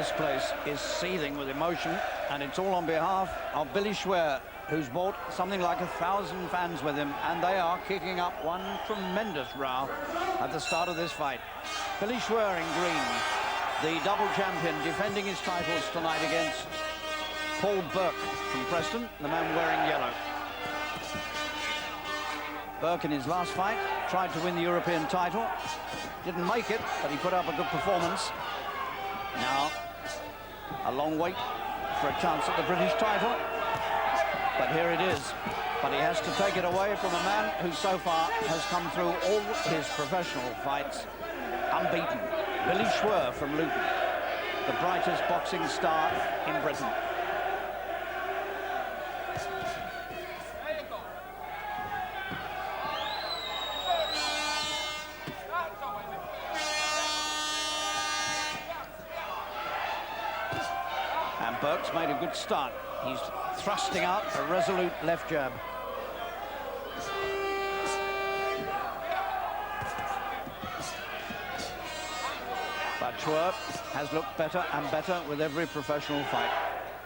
this place is seething with emotion, and it's all on behalf of Billy Schwer, who's brought something like 1,000 fans with him, and they are kicking up one tremendous row at the start of this fight. Billy Schwer in green, the double champion, defending his titles tonight against Paul Burke from Preston, the man wearing yellow. Burke in his last fight tried to win the European title, didn't make it, but he put up a good performance. Now, a long wait for a chance at the British title, but here it is. But he has to take it away from a man who so far has come through all his professional fights unbeaten. Billy Schwer from Luton, the brightest boxing star in Britain. And Burke's made a good start. He's thrusting out a resolute left jab. But Schwer has looked better and better with every professional fight.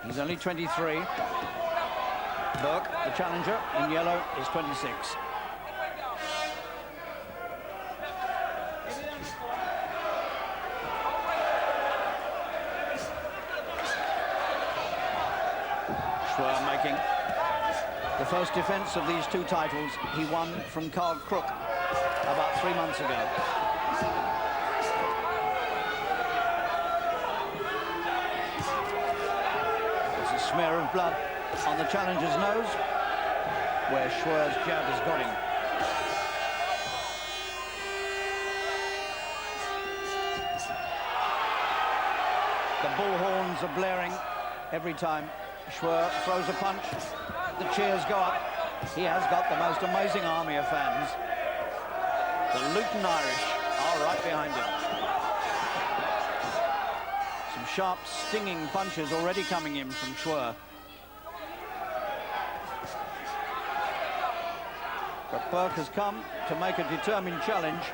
He's only 23. Burke, the challenger, in yellow, is 26. Schwer making the first defense of these two titles he won from Carl Crook about 3 months ago. There's a smear of blood on the challenger's nose, where Schwer's jab has got him. The bullhorns are blaring every time Schwer throws a punch. The cheers go up. He has got the most amazing army of fans. The Luton Irish are right behind him. Some sharp, stinging punches already coming in from Schwer. But Burke has come to make a determined challenge.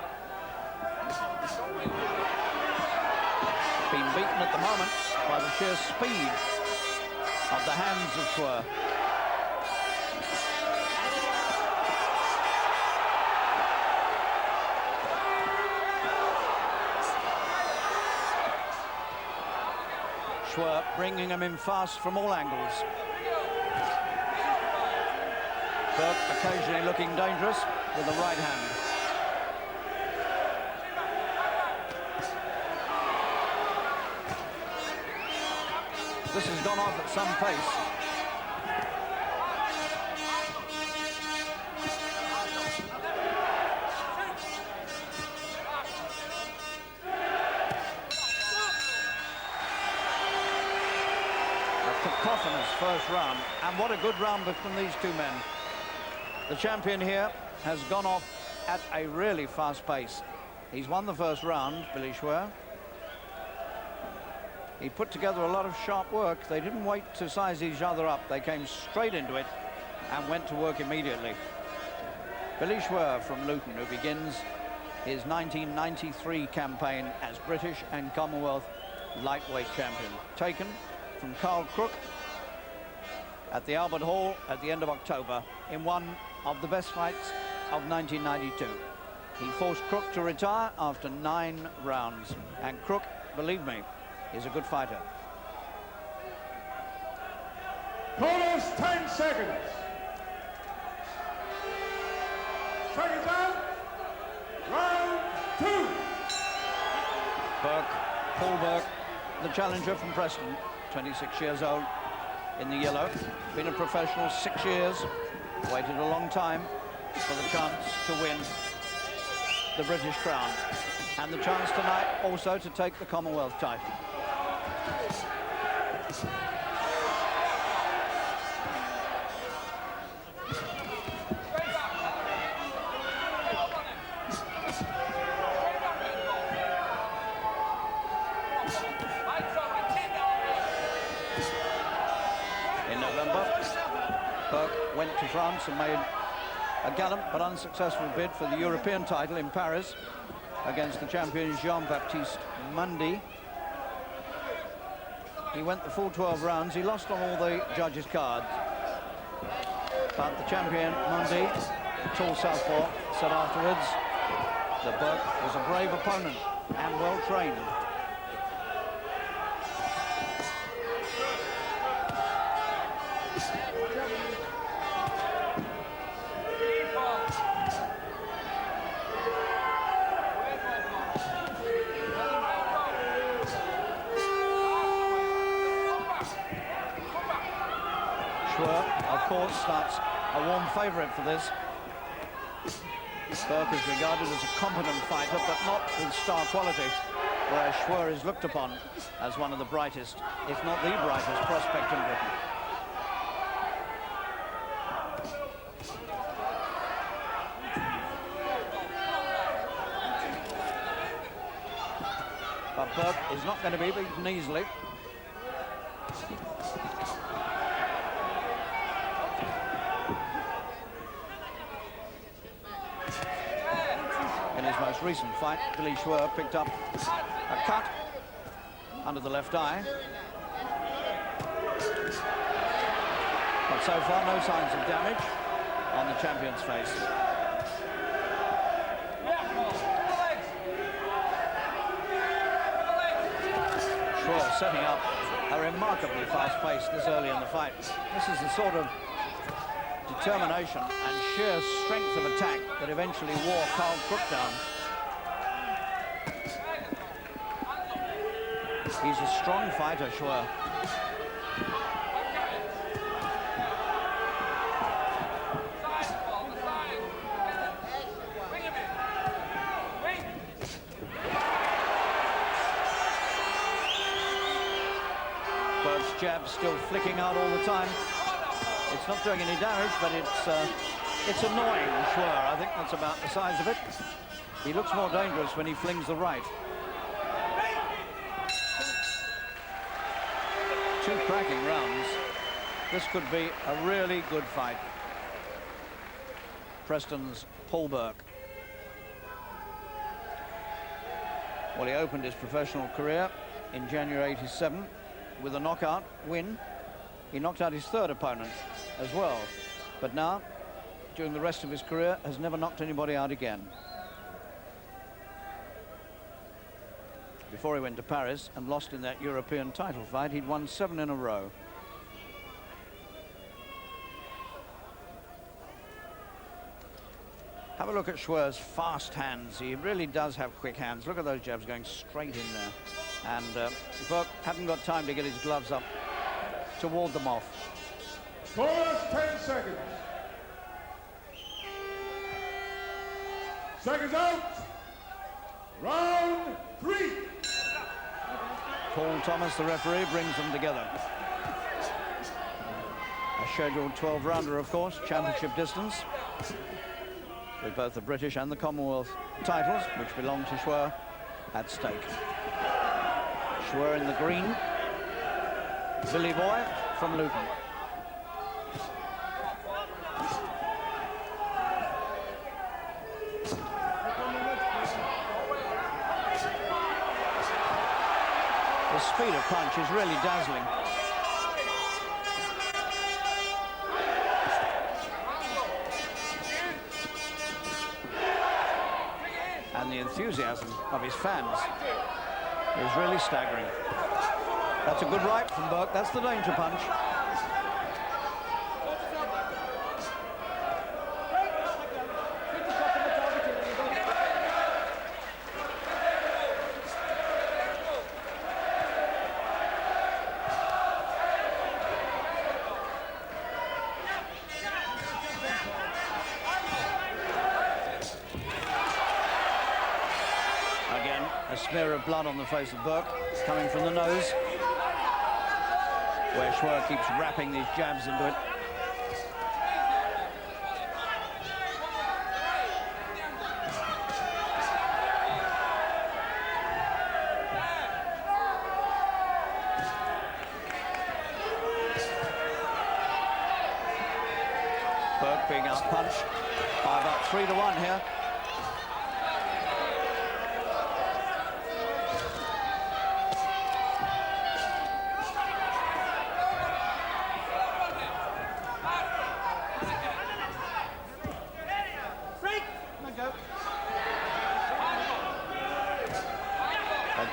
Been beaten at the moment by the sheer speed of the hands of Schwer. Schwer bringing him in fast from all angles. Burke occasionally looking dangerous with the right hand. This has gone off at some pace. A cacophonous first round, and what a good round between these two men. The champion here has gone off at a really fast pace. He's won the first round, Billy Schwer. He put together a lot of sharp work. They didn't wait to size each other up. They came straight into it and went to work immediately. Billy Schwer from Luton, who begins his 1993 campaign as British and Commonwealth Lightweight Champion. Taken from Carl Crook at the Albert Hall at the end of October in one of the best fights of 1992. He forced Crook to retire after 9 rounds. And Crook, believe me, is a good fighter. Bonus 10 seconds. Seconds out. Round 2. Burke, Paul Burke, the challenger from Preston, 26 years old, in the yellow. Been a professional 6 years. Waited a long time for the chance to win the British crown. And the chance tonight also to take the Commonwealth title. In November, Burke went to France and made a gallant but unsuccessful bid for the European title in Paris against the champion Jean-Baptiste Mundy. He went the full 12 rounds. He lost on all the judges' cards. But the champion, Mundy, tall southpaw, said afterwards that Burke was a brave opponent and well trained. Schwer, of course, starts a warm favourite for this. Burke is regarded as a competent fighter, but not with star quality, whereas Schwer is looked upon as one of the brightest, if not the brightest, prospect in Britain. But Burke is not going to be beaten easily. In his most recent fight, Billy Schwer picked up a cut under the left eye. But so far, no signs of damage on the champion's face. Schwer setting up a remarkably fast pace this early in the fight. This is the sort of determination and sheer strength of attack that eventually wore Carl Crook down. He's a strong fighter, Schwer. Burke's jab still flicking out all the time. It's not doing any damage, but it's annoying, Schwer. I think that's about the size of it. He looks more dangerous when he flings the right. Two cracking rounds. This could be a really good fight. Preston's Paul Burke. Well, he opened his professional career in January '87 with a knockout win. He knocked out his third opponent as well, but now, during the rest of his career, has never knocked anybody out again. Before he went to Paris and lost in that European title fight, he'd won 7 in a row. Have a look at Schwer's fast hands. He really does have quick hands. Look at those jabs going straight in there. And Burke hadn't got time to get his gloves up to ward them off. Scores 10 seconds. Seconds out. Round 3. Paul Thomas, the referee, brings them together. A scheduled 12-rounder, of course, championship distance, with both the British and the Commonwealth titles, which belong to Schwer, at stake. Schwer in the green, Billy Boy from Luton. The speed of punch is really dazzling. And the enthusiasm of his fans is really staggering. That's a good right from Burke. That's the danger punch. Again, a smear of blood on the face of Burke, coming from the nose, where Schwer keeps wrapping these jabs into it. Burke being out-punched by about 3-1 here.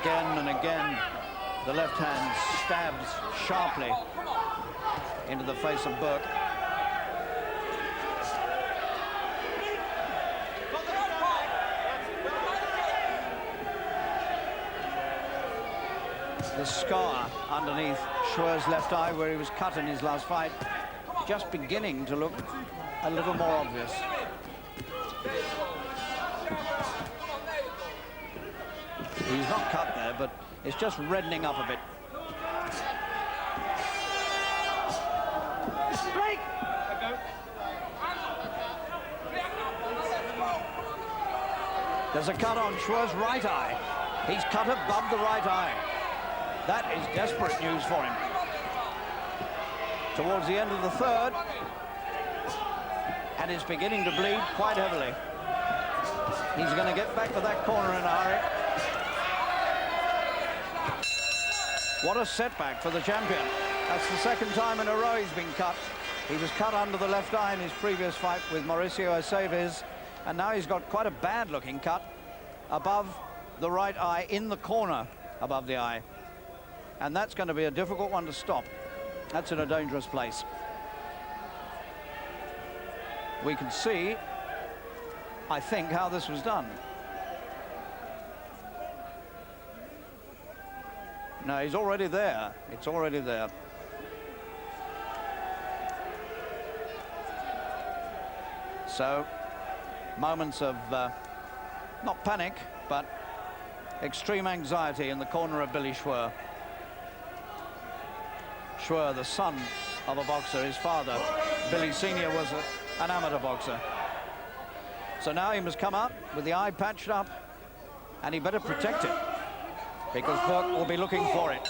Again and again, the left hand stabs sharply into the face of Burke. The scar underneath Schwer's left eye, where he was cut in his last fight, just beginning to look a little more obvious. He's not cut there, but it's just reddening up a bit. Break! There's a cut on Schwer's right eye. He's cut above the right eye. That is desperate news for him. Towards the end of the third, and it's beginning to bleed quite heavily. He's going to get back to that corner in a hurry. What a setback for the champion. That's the second time in a row he's been cut. He was cut under the left eye in his previous fight with Mauricio Aceves, and now he's got quite a bad-looking cut above the right eye, in the corner above the eye. And that's going to be a difficult one to stop. That's in a dangerous place. We can see, I think, how this was done. No, he's already there. It's already there. So, moments of, not panic, but extreme anxiety in the corner of Billy Schwer. Schwer, the son of a boxer, his father, Billy Sr., was an amateur boxer. So now he must come up with the eye patched up, and he better protect it, because Burke will be looking for it.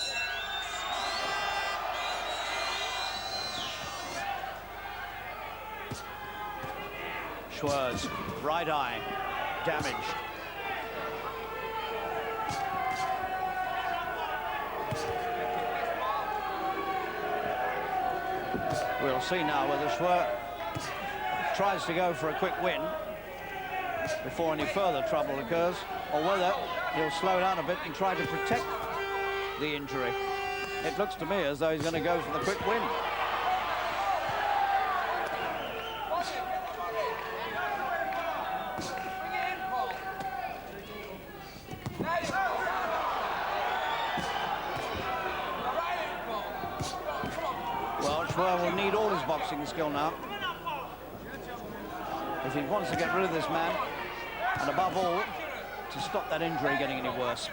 Schwer's right eye damaged. We'll see now whether Schwer tries to go for a quick win before any further trouble occurs, or whether he'll slow down a bit and try to protect the injury. It looks to me as though he's going to go for the quick win. Well, Schwer will need all his boxing skill now if he wants to get rid of this man, and above all, to stop that injury getting any worse.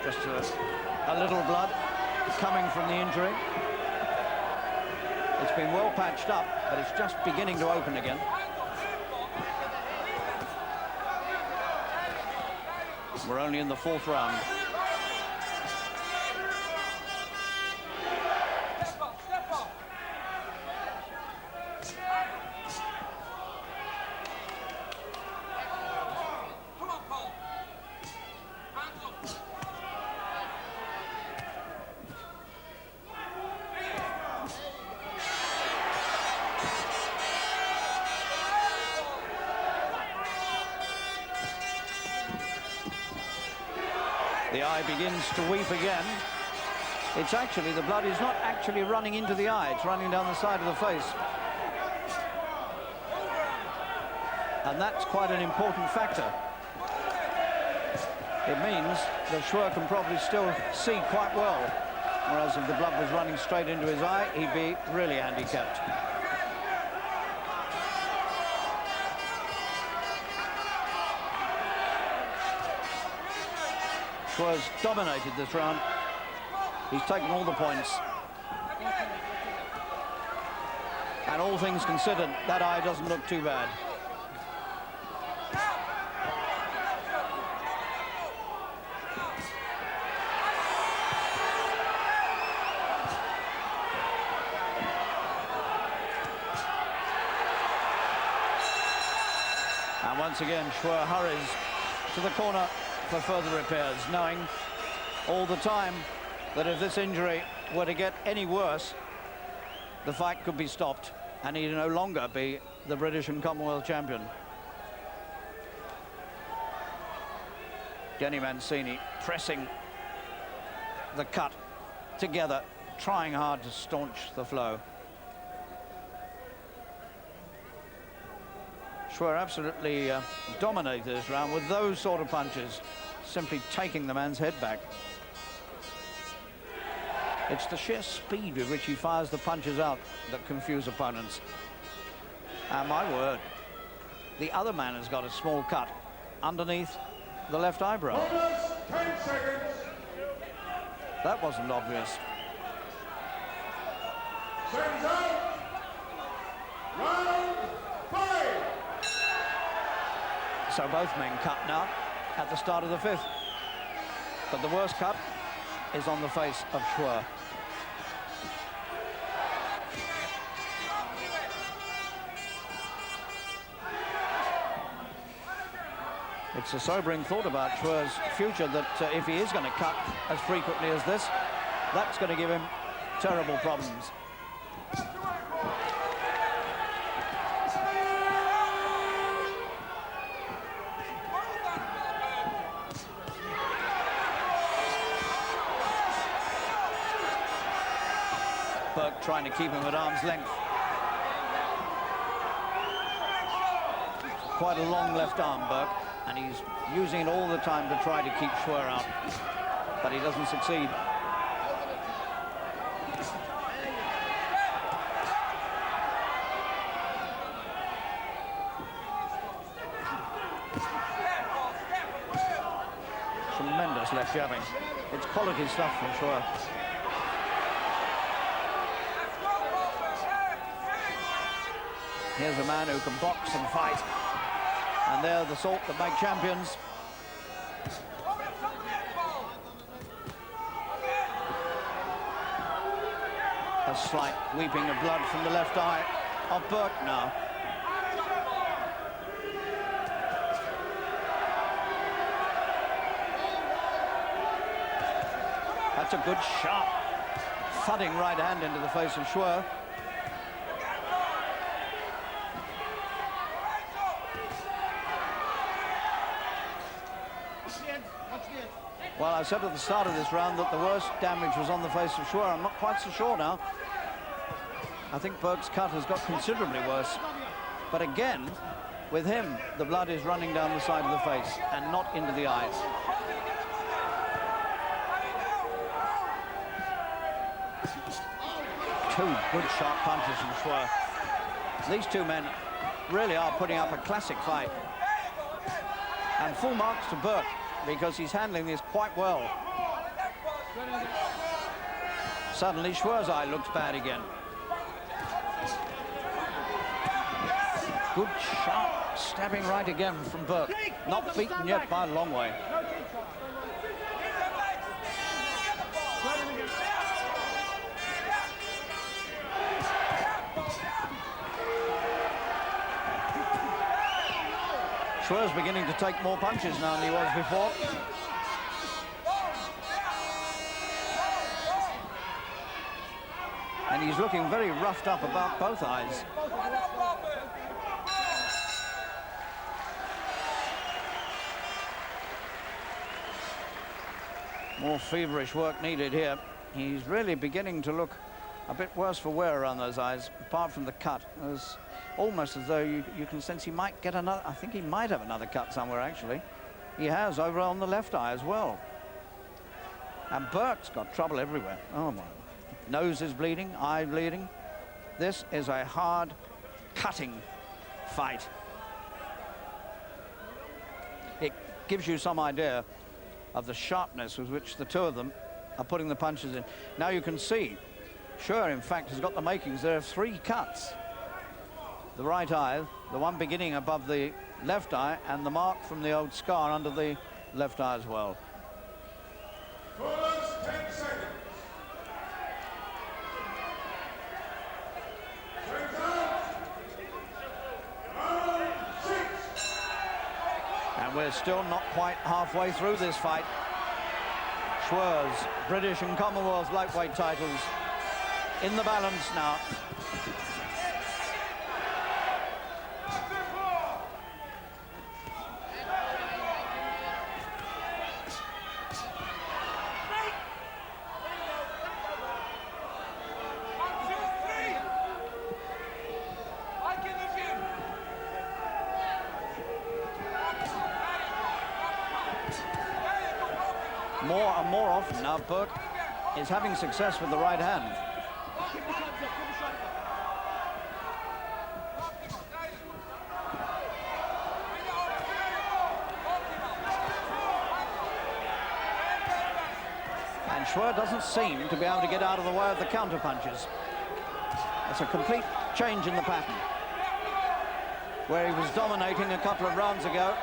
Just a little blood coming from the injury. It's been well patched up, but it's just beginning to open again. We're only in the fourth round. The eye begins to weep again. It's actually, the blood is not actually running into the eye, it's running down the side of the face. And that's quite an important factor. It means that Schwer can probably still see quite well, whereas if the blood was running straight into his eye, he'd be really handicapped. Schwer's dominated this round. He's taken all the points. And all things considered, that eye doesn't look too bad. And once again, Schwer hurries to the corner for further repairs, knowing all the time that if this injury were to get any worse, the fight could be stopped and he'd no longer be the British and Commonwealth champion. Denny Mancini pressing the cut together, trying hard to staunch the flow. Schwer absolutely dominated this round with those sort of punches, simply taking the man's head back. It's the sheer speed with which he fires the punches out that confuse opponents. And my word, the other man has got a small cut underneath the left eyebrow. 10 seconds. That wasn't obvious. Seconds out. Round 5. So both men cut now at the start of the 5th. But the worst cut is on the face of Schwer. It's a sobering thought about Schwer's future that if he is going to cut as frequently as this, that's going to give him terrible problems. Burke trying to keep him at arm's length. Quite a long left arm, Burke, and he's using it all the time to try to keep Schwer out, but he doesn't succeed. Tremendous left jabbing. It's quality stuff from Schwer. Here's a man who can box and fight, and they're the sort that make champions. A slight weeping of blood from the left eye of Burke now. That's a good sharp thudding right hand into the face of Schwer. Well, I said at the start of this round that the worst damage was on the face of Schwer. I'm not quite so sure now. I think Burke's cut has got considerably worse. But again, with him, the blood is running down the side of the face and not into the eyes. Two good sharp punches from Schwer. These two men really are putting up a classic fight. And full marks to Burke, because he's handling this quite well. Suddenly, Schwer's eye looks bad again. Good, sharp, stabbing right again from Burke. Not beaten yet by a long way. Schwer's beginning to take more punches now than he was before. And he's looking very roughed up about both eyes. More feverish work needed here. He's really beginning to look a bit worse for wear around those eyes, apart from the cut. There's almost as though you can sense he might get another. I think he might have another cut somewhere, actually. He has, over on the left eye as well. And Burke's got trouble everywhere. Oh, my. Nose is bleeding, eye bleeding. This is a hard, cutting fight. It gives you some idea of the sharpness with which the two of them are putting the punches in. Now you can see, Schwer, in fact, has got the makings. There are 3 cuts. The right eye, the one beginning above the left eye, and the mark from the old scar under the left eye as well. First 10 seconds. Seconds out. Round 6. we're still not quite halfway through this fight. Schwer's British and Commonwealth Lightweight titles in the balance now. More and more often now, Burke is having success with the right hand. And Schwer doesn't seem to be able to get out of the way of the counter punches. It's a complete change in the pattern. Where he was dominating a couple of rounds ago,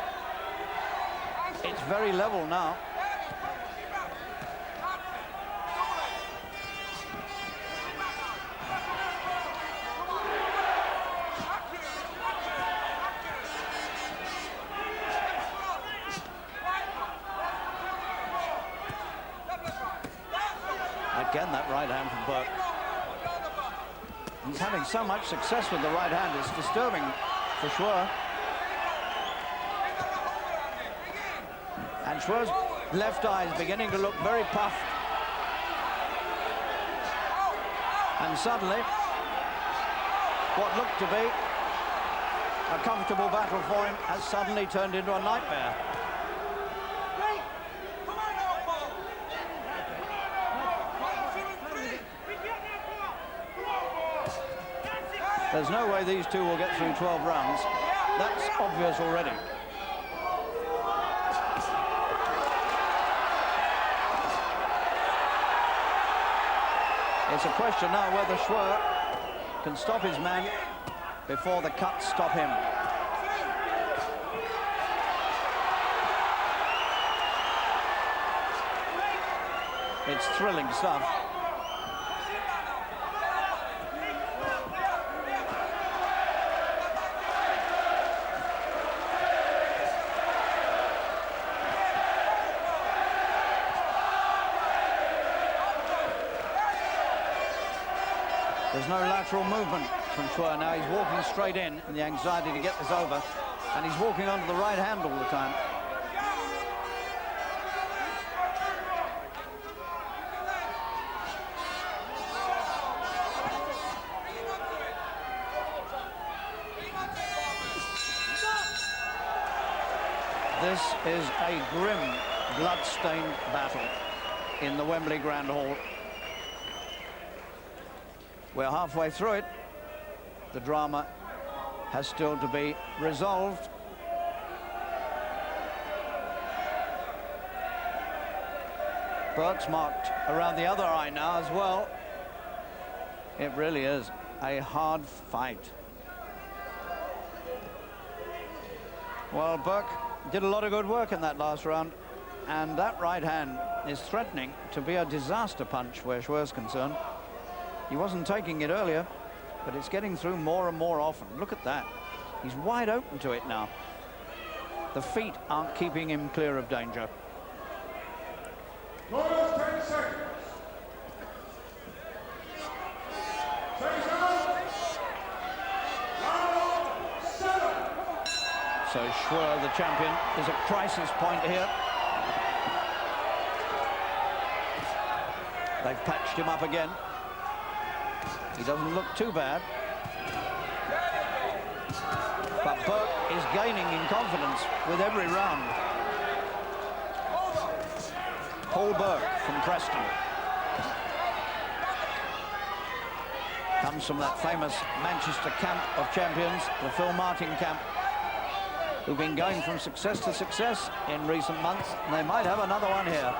it's very level now. Again, that right hand from Burke. He's having so much success with the right hand, it's disturbing for Schwer. And Schwer's left eye is beginning to look very puffed. And suddenly, what looked to be a comfortable battle for him has suddenly turned into a nightmare. There's no way these two will get through 12 rounds. That's obvious already. It's a question now whether Schwer can stop his man before the cuts stop him. It's thrilling stuff. There's no lateral movement from Schwer now. He's walking straight in the anxiety to get this over. And he's walking onto the right hand all the time. This is a grim, blood-stained battle in the Wembley Grand Hall. We're halfway through it. The drama has still to be resolved. Burke's marked around the other eye now as well. It really is a hard fight. Well, Burke did a lot of good work in that last round, and that right hand is threatening to be a disaster punch where Schwer's concerned. He wasn't taking it earlier, but it's getting through more and more often. Look at that. He's wide open to it now. The feet aren't keeping him clear of danger. 10 seconds. So Schwer, the champion, is at crisis point here. They've patched him up again. He doesn't look too bad. But Burke is gaining in confidence with every round. Paul Burke from Preston. Comes from that famous Manchester camp of champions, the Phil Martin camp, who've been going from success to success in recent months, and they might have another one here.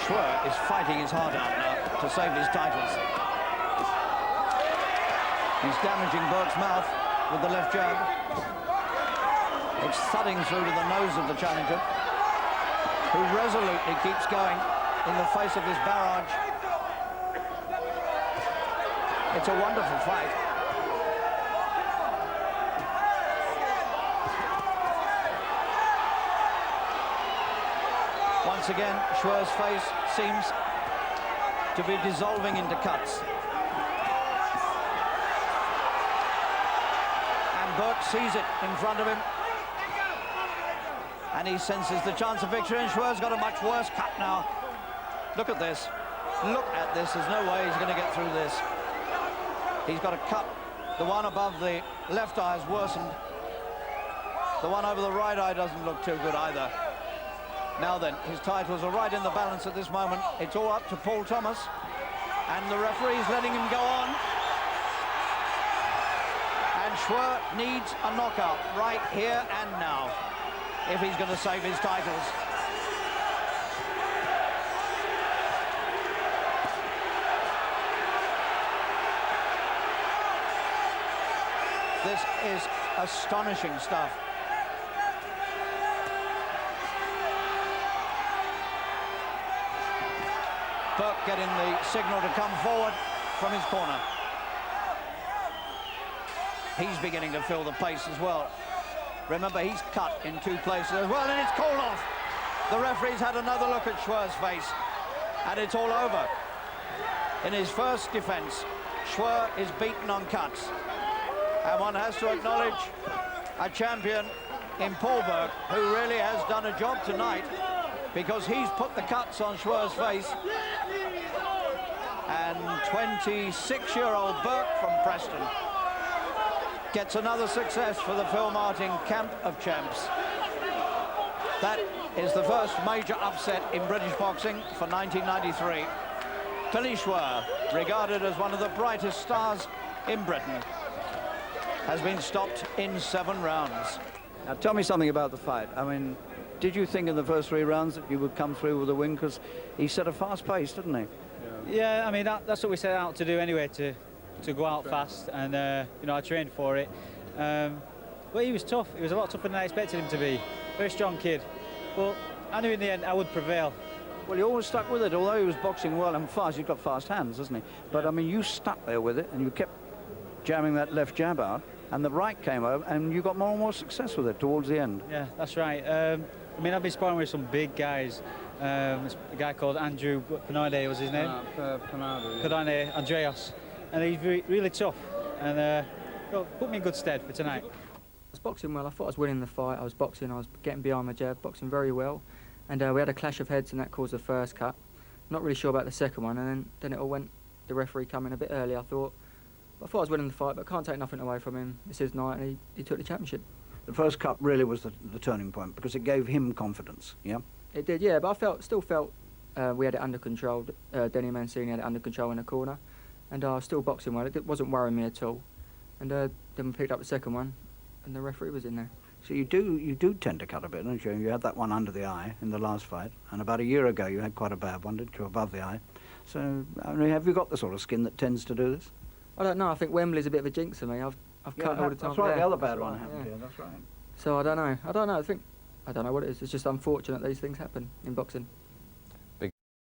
Schwer is fighting his heart out now to save his titles. He's damaging Burke's mouth with the left jab. It's thudding through to the nose of the challenger, who resolutely keeps going in the face of this barrage. It's a wonderful fight. Once again, Schwer's face seems to be dissolving into cuts. And Burke sees it in front of him. And he senses the chance of victory, and Schwer's got a much worse cut now. Look at this. Look at this. There's no way he's going to get through this. He's got a cut. The one above the left eye has worsened. The one over the right eye doesn't look too good either. Now then, his titles are right in the balance at this moment. It's all up to Paul Thomas, and the referee's letting him go on. And Schwer needs a knockout right here and now if he's going to save his titles. This is astonishing stuff. Burke getting the signal to come forward from his corner. He's beginning to feel the pace as well. Remember, he's cut in two places as well, and it's called off. The referee's had another look at Schwer's face, and it's all over. In his first defence, Schwer is beaten on cuts. And one has to acknowledge a champion in Paul Burke, who really has done a job tonight, because he's put the cuts on Schwer's face. And 26-year-old Burke from Preston gets another success for the Phil Martin Camp of Champs. That is the first major upset in British boxing for 1993. Billy Schwer, regarded as one of the brightest stars in Britain, has been stopped in 7 rounds. Now tell me something about the fight. I mean, did you think in the first 3 rounds that you would come through with a win? Because he set a fast pace, didn't he? Yeah, I mean, that's what we set out to do anyway, to go out fast, and you know, I trained for it. But he was tough. He was a lot tougher than I expected him to be. Very strong kid. But I knew in the end I would prevail. Well, he always stuck with it, although he was boxing well and fast. He's got fast hands, hasn't he? But I mean, you stuck there with it, and you kept jamming that left jab out, and the right came over, and you got more and more success with it towards the end. Yeah, that's right. I mean, I've been sparring with some big guys. A guy called Andrew Pinade was his name. Pinade, Andreas. And he's really tough, and put me in good stead for tonight. I was boxing well. I thought I was winning the fight. I was boxing, I was getting behind my jab, boxing very well. And we had a clash of heads, and that caused the first cut. Not really sure about the second one, and then it all went, the referee come in a bit early, I thought I was winning the fight, but I can't take nothing away from him. It's his night, and he took the championship. The first cut really was the turning point, because it gave him confidence, yeah? It did, yeah, but I still felt we had it under control. Denny Mancini had it under control in the corner, and I was still boxing well. It wasn't worrying me at all. And then we picked up the second one, and the referee was in there. So you do tend to cut a bit, don't you? You had that one under the eye in the last fight, and about a year ago you had quite a bad one, didn't you, above the eye? So, I mean, have you got the sort of skin that tends to do this? I don't know. I think Wembley's a bit of a jinx for me. I've cut all the time. That's right. there. The other bad That's one right, happened yeah. here. That's right. So I don't know. I don't know what it is. It's just unfortunate these things happen in boxing.